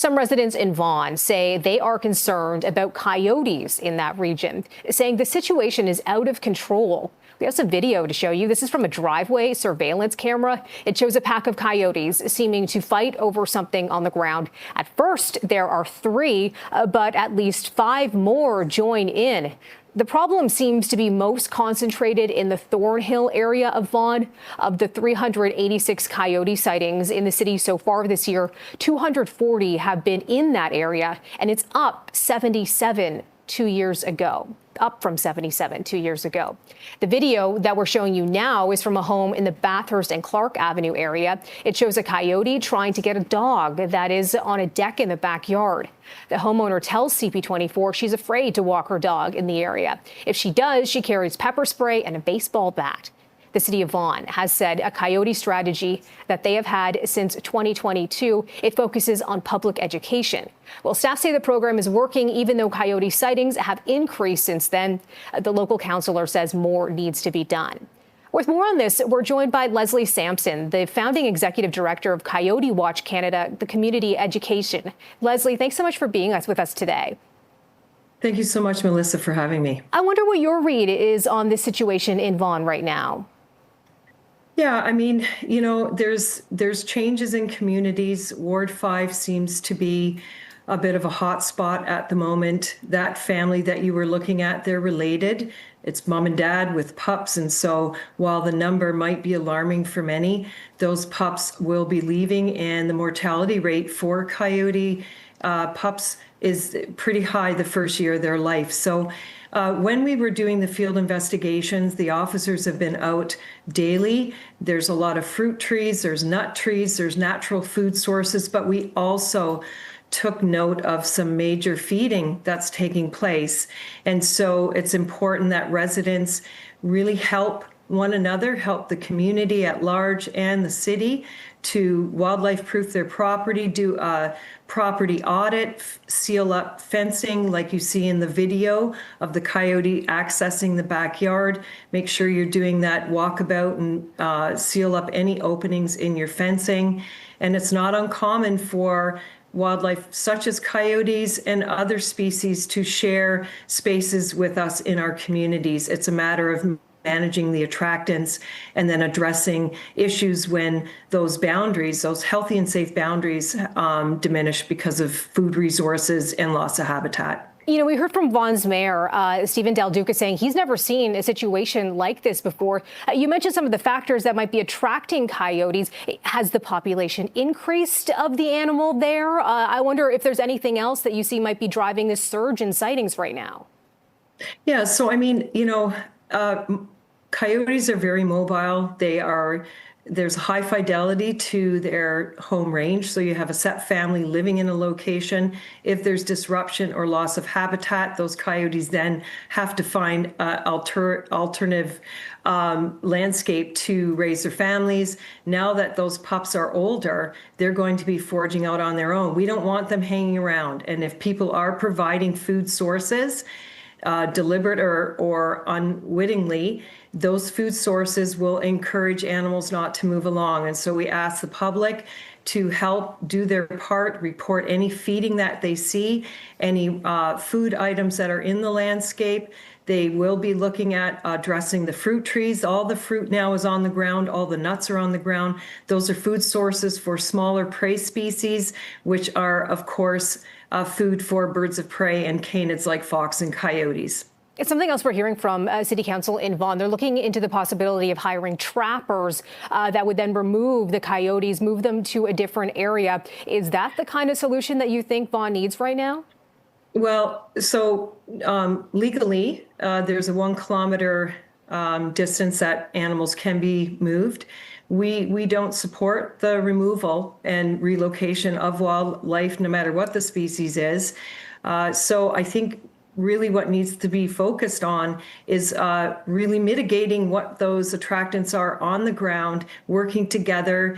Some residents in Vaughan say they are concerned about coyotes in that region, saying the situation is out of control. We have some video to show you. This is from a driveway surveillance camera. It shows a pack of coyotes seeming to fight over something on the ground. At first, there are 3, but at least 5 more join in. The problem seems to be most concentrated in the Thornhill area of Vaughan. Of the 386 coyote sightings in the city so far this year, 240 have been in that area, and it's up 77 2 years ago. Up from 77 2 years ago. The video that we're showing you now is from a home in the Bathurst and Clark Avenue area. It shows a coyote trying to get a dog that is on a deck in the backyard. The homeowner tells CP24 she's afraid to walk her dog in the area. If she does, she carries pepper spray and a baseball bat. The city of Vaughan has said a coyote strategy that they have had since 2022. It focuses on public education. Well, staff say the program is working even though coyote sightings have increased since then. The local councillor says more needs to be done. With more on this, we're joined by Lesley Sampson, the founding executive director of Coyote Watch Canada, the community education. Lesley, thanks so much for being with us today. Thank you so much, Melissa, for having me. I wonder what your read is on this situation in Vaughan right now. Yeah, I mean, you know, there's changes in communities. Ward 5 seems to be a bit of a hot spot at the moment. That family that you were looking at, they're related. It's mom and dad with pups. And so while the number might be alarming for many, those pups will be leaving, and the mortality rate for coyote pups is pretty high the first year of their life. So when we were doing the field investigations, the officers have been out daily. There's a lot of fruit trees, there's nut trees, there's natural food sources, but we also took note of some major feeding that's taking place. And so it's important that residents really help one another, help the community at large and the city to wildlife proof their property, do a property audit, seal up fencing like you see in the video of the coyote accessing the backyard. Make sure you're doing that walkabout and seal up any openings in your fencing. And it's not uncommon for wildlife such as coyotes and other species to share spaces with us in our communities. It's a matter of managing the attractants and then addressing issues when those boundaries, those healthy and safe boundaries, diminish because of food resources and loss of habitat. You know, we heard from Vaughan's mayor, Stephen Del Duca, saying he's never seen a situation like this before. You mentioned some of the factors that might be attracting coyotes. Has the population increased of the animal there? I wonder if there's anything else that you see might be driving this surge in sightings right now. Yeah, so I mean, you know, coyotes are very mobile. There's high fidelity to their home range. So you have a set family living in a location. If there's disruption or loss of habitat, those coyotes then have to find alternative landscape to raise their families. Now that those pups are older, they're going to be foraging out on their own. We don't want them hanging around. And if people are providing food sources, deliberate or unwittingly, those food sources will encourage animals not to move along. And so we ask the public to help do their part, report any feeding that they see, any food items that are in the landscape. They will be looking at addressing the fruit trees. All the fruit now is on the ground. All the nuts are on the ground. Those are food sources for smaller prey species, which are, of course, food for birds of prey and canids like fox and coyotes. It's something else we're hearing from City Council in Vaughan. They're looking into the possibility of hiring trappers that would then remove the coyotes, move them to a different area. Is that the kind of solution that you think Vaughan needs right now? Well, so legally, there's a 1 kilometer distance that animals can be moved. We don't support the removal and relocation of wildlife, no matter what the species is. So I think really what needs to be focused on is really mitigating what those attractants are on the ground, working together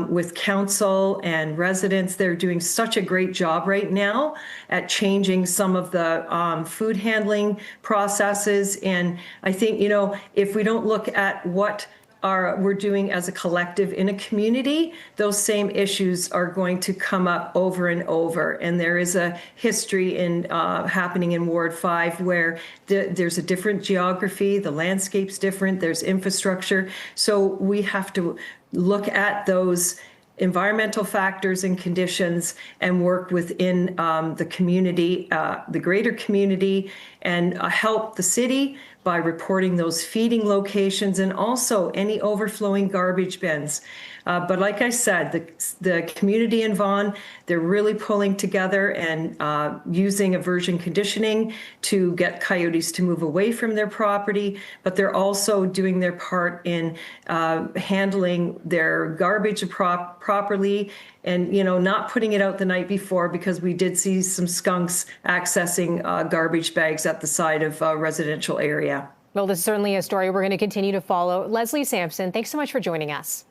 with council and residents. They're doing such a great job right now at changing some of the food handling processes. And I think, you know, if we don't look at what we're doing as a collective in a community, those same issues are going to come up over and over. And there is a history in happening in Ward 5 where there's a different geography, the landscape's different, there's infrastructure. So we have to look at those environmental factors and conditions and work within the community, the greater community, and help the city by reporting those feeding locations and also any overflowing garbage bins. But like I said, the community in Vaughan, they're really pulling together and using aversion conditioning to get coyotes to move away from their property, but they're also doing their part in handling their garbage properly and, not putting it out the night before, because we did see some skunks accessing garbage bags at the side of a residential area. Well, this is certainly a story we're going to continue to follow. Lesley Sampson, thanks so much for joining us.